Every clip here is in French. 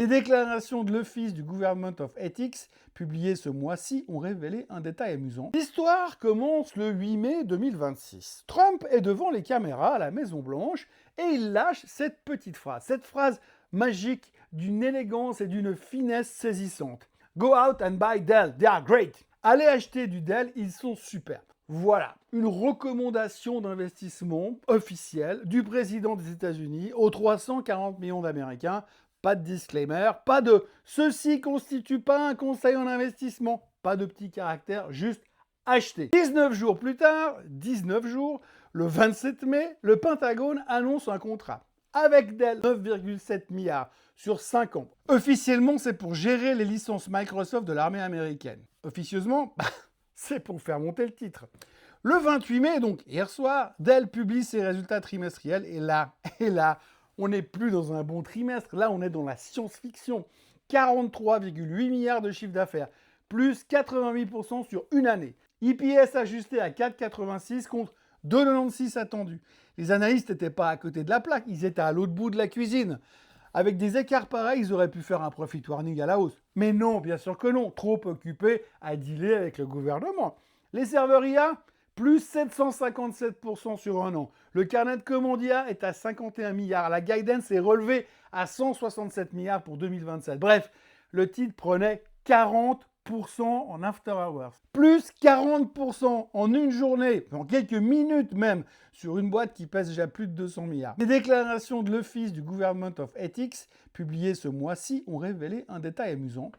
Les déclarations de l'Office du Government of Ethics, publiées ce mois-ci, ont révélé un détail amusant. L'histoire commence le 8 mai 2026. Trump est devant les caméras à la Maison-Blanche et il lâche cette petite phrase. Cette phrase magique d'une élégance et d'une finesse saisissante. Go out and buy Dell, they are great. Allez acheter du Dell, ils sont superbes. Voilà, une recommandation d'investissement officielle du président des États-Unis aux 340 millions d'Américains. Pas de disclaimer, pas de « ceci constitue pas un conseil en investissement », pas de petits caractères, juste acheter. 19 jours plus tard, 19 jours, le 27 mai, le Pentagone annonce un contrat avec Dell, 9,7 milliards sur 5 ans. Officiellement, c'est pour gérer les licences Microsoft de l'armée américaine. Officieusement, c'est pour faire monter le titre. Le 28 mai, donc hier soir, Dell publie ses résultats trimestriels et là, on n'est plus dans un bon trimestre, là on est dans la science-fiction. 43,8 milliards de chiffre d'affaires, plus 88% sur une année. EPS ajusté à 4,86 contre 2,96 attendus. Les analystes n'étaient pas à côté de la plaque, ils étaient à l'autre bout de la cuisine. Avec des écarts pareils, ils auraient pu faire un profit warning à la hausse. Mais non, bien sûr que non, trop occupés à dealer avec le gouvernement. Les serveurs IA, plus 757% sur un an. Le carnet de commandes IA est à 51 milliards. La guidance est relevée à 167 milliards pour 2027. Bref, le titre prenait 40% en after hours. Plus 40% en une journée, en quelques minutes même, sur une boîte qui pèse déjà plus de 200 milliards. Les déclarations de l'Office du Government of Ethics, publiées ce mois-ci, ont révélé un détail amusant.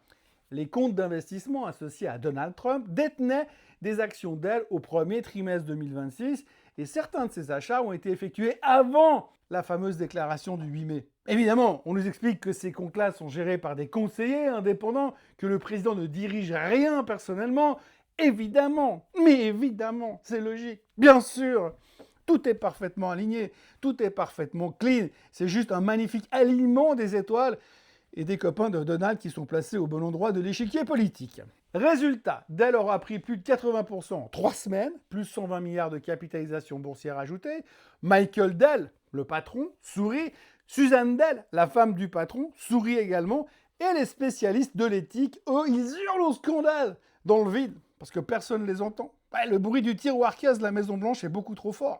Les comptes d'investissement associés à Donald Trump détenaient des actions Dell au premier trimestre 2026 et certains de ces achats ont été effectués avant la fameuse déclaration du 8 mai. Évidemment, on nous explique que ces comptes-là sont gérés par des conseillers indépendants, que le président ne dirige rien personnellement. Évidemment, mais évidemment, c'est logique. Bien sûr, tout est parfaitement aligné, tout est parfaitement clean. C'est juste un magnifique alignement des étoiles et des copains de Donald qui sont placés au bon endroit de l'échiquier politique. Résultat, Dell aura pris plus de 80% en 3 semaines, plus 120 milliards de capitalisation boursière ajoutée. Michael Dell, le patron, sourit. Suzanne Dell, la femme du patron, sourit également. Et les spécialistes de l'éthique, eux, ils hurlent au scandale dans le vide, parce que personne ne les entend. Ouais, le bruit du tiroir casse de la Maison-Blanche est beaucoup trop fort.